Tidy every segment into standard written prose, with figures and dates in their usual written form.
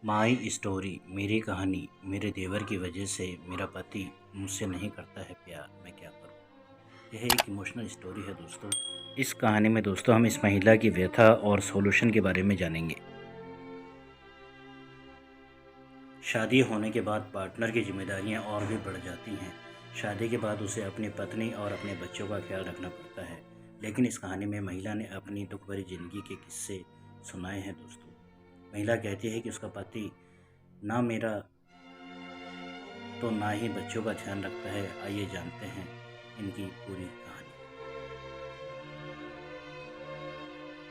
My story मेरी कहानी। मेरे देवर की वजह से मेरा पति मुझसे नहीं करता है प्यार, मैं क्या करूं। यह एक इमोशनल स्टोरी है दोस्तों। इस कहानी में दोस्तों हम इस महिला की व्यथा और सॉल्यूशन के बारे में जानेंगे। शादी होने के बाद पार्टनर की जिम्मेदारियां और भी बढ़ जाती हैं। शादी के बाद उसे अपनी पत्नी और अपने बच्चों का ख्याल रखना पड़ता है। लेकिन इस कहानी में महिला ने अपनी दुख भरी जिंदगी के किस्से सुनाए हैं दोस्तों। महिला कहती है कि उसका पति ना मेरा तो ना ही बच्चों का ध्यान रखता है। आइए जानते हैं इनकी पूरी कहानी।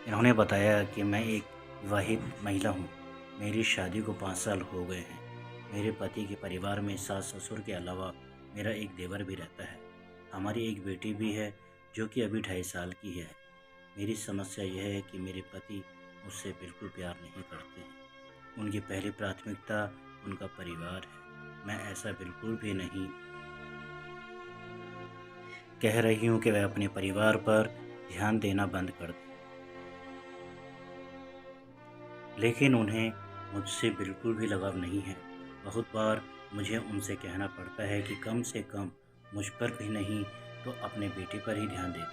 इन्होंने बताया कि मैं एक विवाहित महिला हूँ। मेरी शादी को 5 साल हो गए हैं। मेरे पति के परिवार में सास ससुर के अलावा मेरा एक देवर भी रहता है। हमारी एक बेटी भी है जो कि अभी 2.5 साल की है। मेरी समस्या यह है कि मेरे पति मुझसे बिल्कुल प्यार नहीं करते हैं। उनकी पहली प्राथमिकता उनका परिवार है। मैं ऐसा बिल्कुल भी नहीं कह रही हूँ कि वह अपने परिवार पर ध्यान देना बंद कर दें, लेकिन उन्हें मुझसे बिल्कुल भी लगाव नहीं है। बहुत बार मुझे उनसे कहना पड़ता है कि कम से कम मुझ पर भी नहीं तो अपने बेटे पर ही ध्यान दें,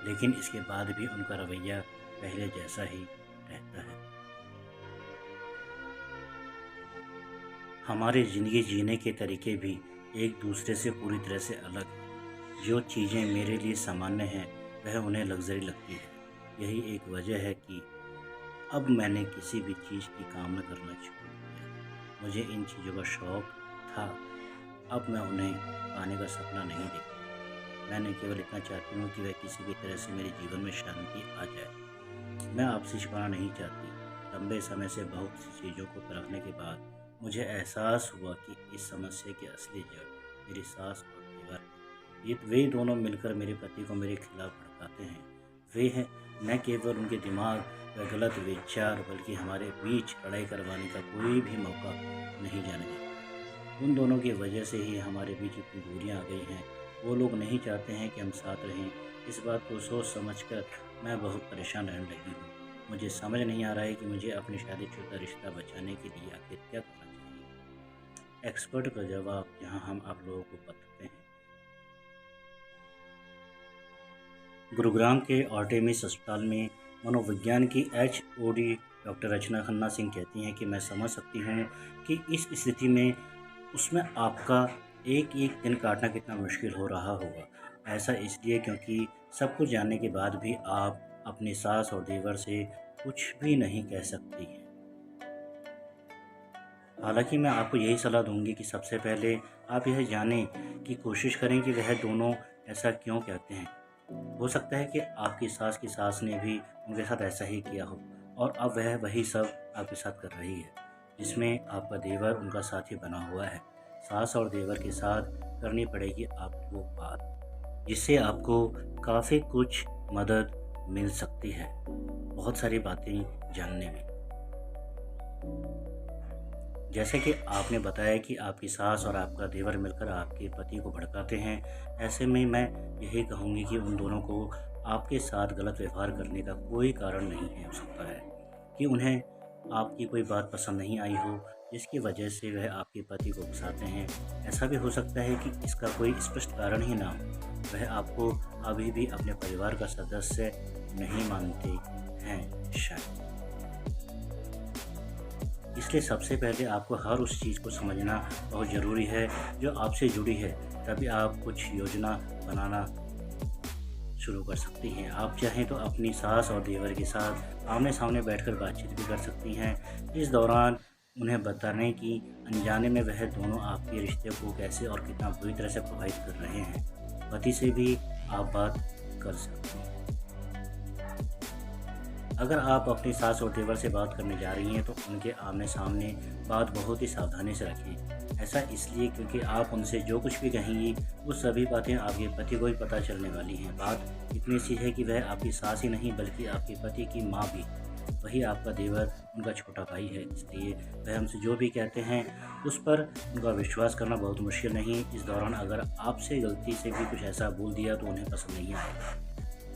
लेकिन इसके बाद भी उनका रवैया पहले जैसा ही रहता है। हमारे ज़िंदगी जीने के तरीके भी एक दूसरे से पूरी तरह से अलग हैं। जो चीज़ें मेरे लिए सामान्य हैं वह उन्हें लग्जरी लगती है। यही एक वजह है कि अब मैंने किसी भी चीज़ की कामना करना छोड़ दिया। मुझे इन चीज़ों का शौक़ था, अब मैं उन्हें पाने का सपना नहीं देखता। मैंने केवल इतना चाहती हूँ कि वह किसी भी तरह से मेरे जीवन में शांति आ जाए। मैं आपसे छिपाना नहीं चाहती। लंबे समय से बहुत सी चीज़ों को परखने के बाद मुझे एहसास हुआ कि इस समस्या की असली जड़ मेरी सास और देवर है। वे दोनों मिलकर मेरे पति को मेरे खिलाफ भड़काते हैं। वे हैं न केवल उनके दिमाग व गलत विचार, बल्कि हमारे बीच लड़ाई करवाने का कोई भी मौका नहीं जाने देते। उन दोनों की वजह से ही हमारे बीच इतनी दूरियां आ गई हैं। वो लोग नहीं चाहते हैं कि हम साथ रहें। इस बात को सोच समझकर मैं बहुत परेशान रहने लगी हूँ। मुझे समझ नहीं आ रहा है कि मुझे अपनी शादीशुदा रिश्ता बचाने के लिए आखिर क्या करना चाहिए। एक्सपर्ट का जवाब यहाँ हम आप लोगों को बताते हैं। गुरुग्राम के आर्टेमिस अस्पताल में मनोविज्ञान की HOD डॉक्टर रचना खन्ना सिंह कहती हैं कि मैं समझ सकती हूँ कि इस स्थिति में उसमें आपका एक एक दिन काटना कितना मुश्किल हो रहा होगा। ऐसा इसलिए क्योंकि सब कुछ जानने के बाद भी आप अपनी सास और देवर से कुछ भी नहीं कह सकती हैं। हालांकि मैं आपको यही सलाह दूंगी कि सबसे पहले आप यह जानें कि कोशिश करें कि वह दोनों ऐसा क्यों कहते हैं। हो सकता है कि आपकी सास की सास ने भी उनके साथ ऐसा ही किया हो और अब वह वही सब आपके साथ कर रही है, जिसमें आपका देवर उनका साथी बना हुआ है। सास और देवर के साथ करनी पड़ेगी आपको बात, जिससे आपको काफ़ी कुछ मदद मिल सकती है, बहुत सारी बातें जानने में। जैसे कि आपने बताया कि आपकी सास और आपका देवर मिलकर आपके पति को भड़काते हैं। ऐसे में मैं यही कहूँगी कि उन दोनों को आपके साथ गलत व्यवहार करने का कोई कारण नहीं है। हो सकता है कि उन्हें आपकी कोई बात पसंद नहीं आई हो, जिसकी वजह से वह आपके पति को उकसाते हैं। ऐसा भी हो सकता है कि इसका कोई स्पष्ट कारण ही ना हो। वह आपको अभी भी अपने परिवार का सदस्य नहीं मानते हैं शायद। इसलिए सबसे पहले आपको हर उस चीज़ को समझना बहुत ज़रूरी है जो आपसे जुड़ी है। तभी आप कुछ योजना बनाना शुरू कर सकती हैं। आप चाहें तो अपनी सास और देवर के साथ आमने सामने बैठकर बातचीत भी कर सकती हैं। इस दौरान उन्हें बताने कि अनजाने में वह दोनों आपके रिश्ते को कैसे और कितना बुरी तरह से प्रभावित कर रहे हैं। पति से भी आप बात कर सकती हैं। अगर आप अपनी सास और देवर से बात करने जा रही हैं तो उनके आमने सामने बात बहुत ही सावधानी से रखें। ऐसा इसलिए क्योंकि आप उनसे जो कुछ भी कहेंगी वो सभी बातें आपके पति को ही पता चलने वाली हैं। बात इतनी सी है कि वह आपकी सास ही नहीं बल्कि आपके पति की माँ भी। वही आपका देवर उनका छोटा भाई है, इसलिए वह हमसे जो भी कहते हैं उस पर उनका विश्वास करना बहुत मुश्किल नहीं। इस दौरान अगर आपसे गलती से भी कुछ ऐसा बोल दिया तो उन्हें पसंद नहीं आएगा।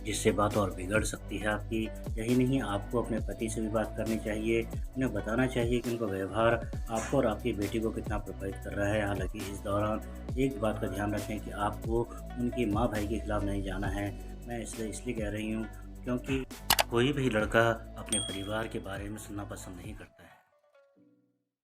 जिससे बात और बिगड़ सकती है आपकी। यही नहीं, आपको अपने पति से भी बात करनी चाहिए, उन्हें बताना चाहिए कि उनका व्यवहार आपको और आपकी बेटी को कितना प्रभावित कर रहा है। हालाँकि इस दौरान एक बात का ध्यान रखें कि आपको उनकी माँ-भाई के खिलाफ नहीं जाना है। मैं इसलिए कह रही हूँ क्योंकि कोई भी लड़का अपने परिवार के बारे में सुनना पसंद नहीं करता है।